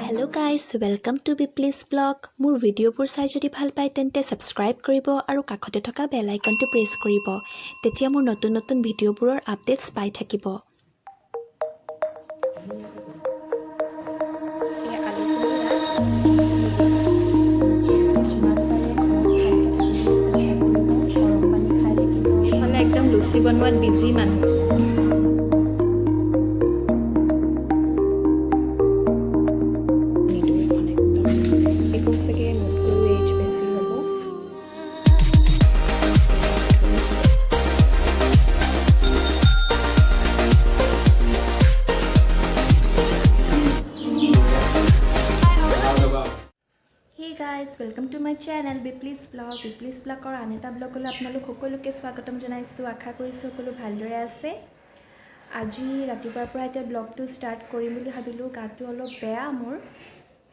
Hello guys, welcome to Biplis vlog. মোৰ ভিডিঅ'বোৰ চাই যদি ভাল পায় তেন্তে সাবস্ক্ৰাইব কৰিব আৰু কাষতে থকা বেল আইকনটো প্ৰেছ কৰিব। তেতিয়া মোৰ নতুন ভিডিঅ'বোৰৰ আপডেটছ পাই থাকিব। একদম লুচি বনোৱাত বিজি মানুহ। Welcome to my channel Biplis vlog. Biplis vlogৰ আন এটা ব্লগলৈ আপোনালোক সকলোকে স্বাগতম জনাইছোঁ। আশা কৰিছোঁ সকলো ভালদৰে আছে। আজি ৰাতিপুৱাৰ পৰা এটা ব্লগটো ষ্টাৰ্ট কৰিম বুলি ভাবিলোঁ। গাটো অলপ বেয়া মোৰ,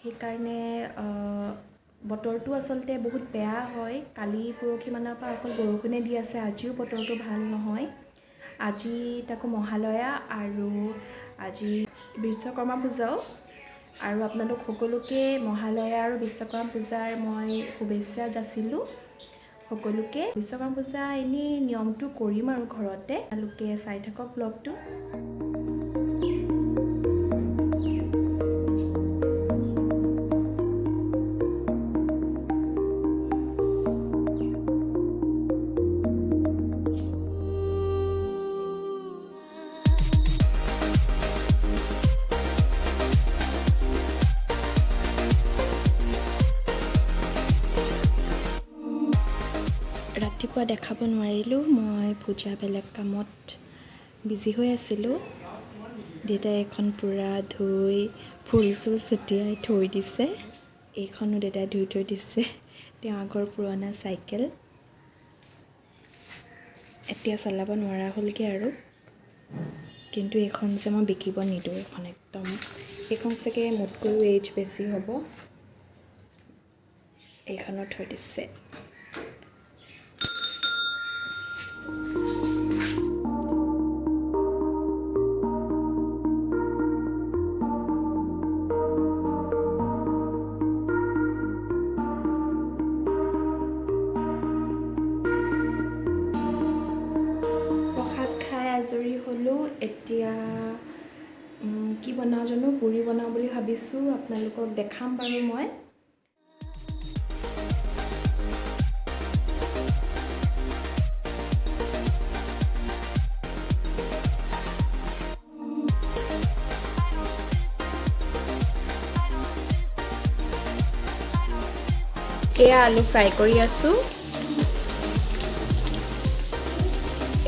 সেইকাৰণে বতৰটো আচলতে বহুত বেয়া হয়। কালি পৰহি মানৰ পৰা অকল বৰষুণে দি আছে। আজিও বতৰটো ভাল নহয়। আজি তাকো মহালয়া আৰু আজি বিশ্বকৰ্মা পূজাও। আৰু আপোনালোক সকলোকে মহালয়া আৰু বিশ্বকৰ্মা পূজাৰ মই শুভেচ্ছা যাচিলোঁ। সকলোকে বিশ্বকৰ্মা পূজা এনেই নিয়মটো কৰিম আৰু ঘৰতে। আপোনালোকে চাই থাকক ব্লগটো। ৰাতিপুৱা দেখাব নোৱাৰিলোঁ, মই পূজা বেলেগ কামত বিজি হৈ আছিলোঁ। দেউতাই এখন পূৰা ধুই ফুল চুল ছটিয়াই থৈ দিছে। এইখনো দেউতাই ধুই থৈ দিছে। তেওঁ আগৰ পুৰণা চাইকেল এতিয়া চলাব নোৱাৰা হ'লগৈ আৰু। কিন্তু এইখন যে মই বিকিব নিদিওঁ, এইখন চাগে মোতকৈও এজ বেছি হ'ব। এইখনত থৈ দিছে। আজৰি হ'লোঁ। এতিয়া কি বনাওঁ জানো, পুৰি বনাওঁ বুলি ভাবিছোঁ। আপোনালোকক দেখাম বাৰু মই। এয়া আলু ফ্ৰাই কৰি আছোঁ।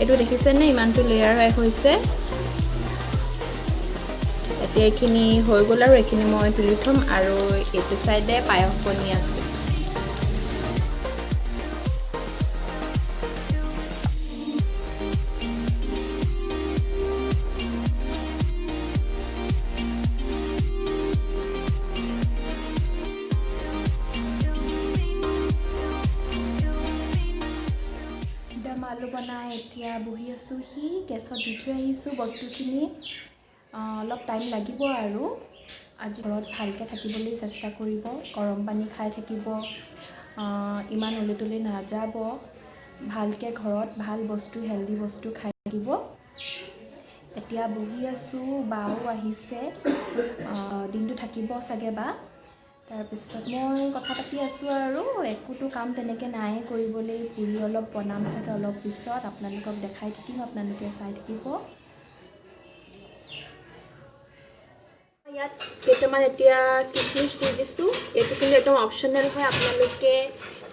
এইটো দেখিছেনে, ইমানটো লেয়াৰ হৈছে। এতিয়া এইখিনি হৈ গ'ল আৰু এইখিনি মই তুলি থ'ম। আৰু এইটো চাইডে পায়স বনি আছে। আলু বনাই এতিয়া বহি আছোঁহি। গেছত দি থৈ আহিছোঁ বস্তুখিনি। অলপ টাইম লাগিব আৰু। আজি ঘৰত ভালকৈ থাকিবলৈ চেষ্টা কৰিব। গৰম পানী খাই থাকিব, ইমান উলি তুলি নাযাব। ভালকৈ ঘৰত ভাল বস্তু, হেল্ডি বস্তু খাই থাকিব। এতিয়া বহি আছোঁ, বাও আহিছে। দিনটো থাকিব চাগে বা। তাৰপিছত মই কথা পাতি আছোঁ আৰু। একোতো কাম তেনেকৈ নাই কৰিবলৈ। পুৰি অলপ বনাম চাগে অলপ পিছত। আপোনালোকক দেখাই থাকিম, আপোনালোকে চাই থাকিব। ইয়াত কেইটামান এতিয়া কিচমিচ দি দিছোঁ। এইটো কিন্তু একদম অপশ্যনেল হয়, আপোনালোকে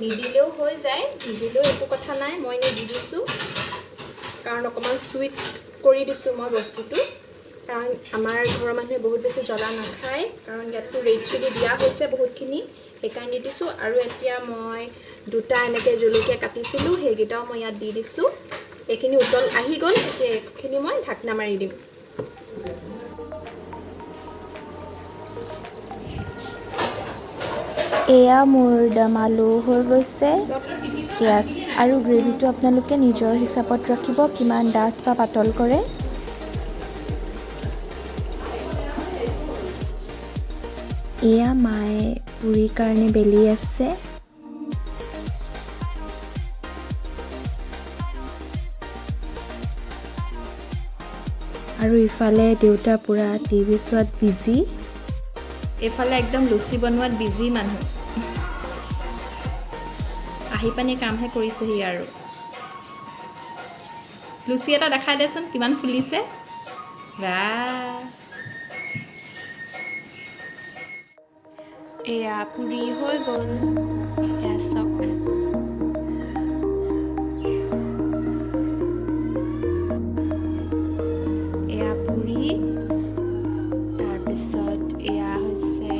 নিদিলেও হৈ যায়, নিদিলেও একো কথা নাই। মই এনেই দি দিছোঁ কাৰণ অকণমান চুইট কৰি দিছোঁ মই বস্তুটো। কাৰণ আমাৰ ঘৰৰ মানুহে বহুত বেছি জ্বলা নাখায়, কাৰণ ইয়াততো ৰেড চিলি দিয়া হৈছে বহুতখিনি, সেইকাৰণে দি দিছোঁ। আৰু এতিয়া মই দুটা এনেকৈ জলকীয়া কাটিছিলোঁ, সেইকেইটাও মই ইয়াত দি দিছোঁ। এইখিনি উতল আহি গ'ল। এতিয়া এইখিনি মই ঢাকনা মাৰি দিম। এয়া মোৰ দম আলু হৈ গৈছে। পিঁয়াজ আৰু গ্ৰেভিটো আপোনালোকে নিজৰ হিচাপত ৰাখিব, কিমান ডাঠ বা পাতল কৰে। এয়া মায়ে পুৰিৰ কাৰণে বেলি আছে। আৰু ইফালে দেউতা পুৰা টিভি চোৱাত বিজি। এইফালে একদম লুচি বনোৱাত বিজি মানুহ। আহি পানি কামহে কৰিছেহি আৰু। লুচি এটা দেখাই দেচোন কিমান ফুলিছে। বাহ, এয়া পুৰি হৈ গ'ল। এয়া চাওক। এয়া পুৰি, তাৰপিছত এয়া হৈছে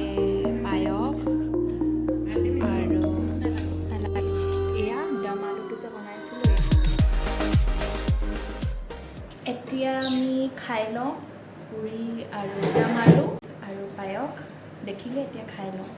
পায়স আৰু এয়া দম আলুটো যে বনাইছিলোঁ। এতিয়া আমি খাই লওঁ পুৰি আৰু দম আলু আৰু পায়স। দেখিলে এতিয়া খাই লওঁ।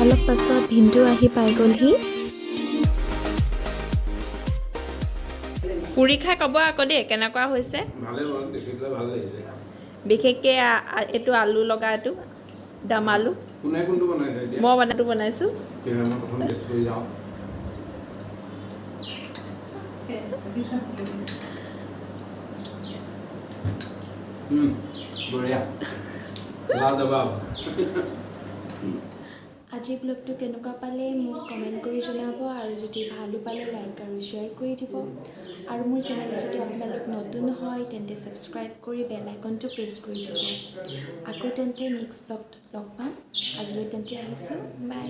অলপ পাছত ভিনদেউ আহি পাই গ'লহি। পুৰি খাই ক'ব আকৌ দেই কেনেকুৱা হৈছে। বিশেষকৈ এইটো আলু লগা এইটো দম আলু। মই বনাইছোঁ। আজি ব্লগটো কেনেকুৱা পালে মোক কমেণ্ট কৰি জনাব, আৰু যদি ভালো পালে লাইক আৰু শ্বেয়াৰ কৰি দিব। আৰু মোৰ চেনেল যদি আপোনালোক নতুন হয় তেন্তে ছাবস্ক্ৰাইব কৰি বেল আইকনটো প্ৰেছ কৰি দিব। আকৌ তেন্তে নেক্সট ব্লগটোত লগ পাম। আজিলৈ তেন্তে আহিছোঁ, বাই।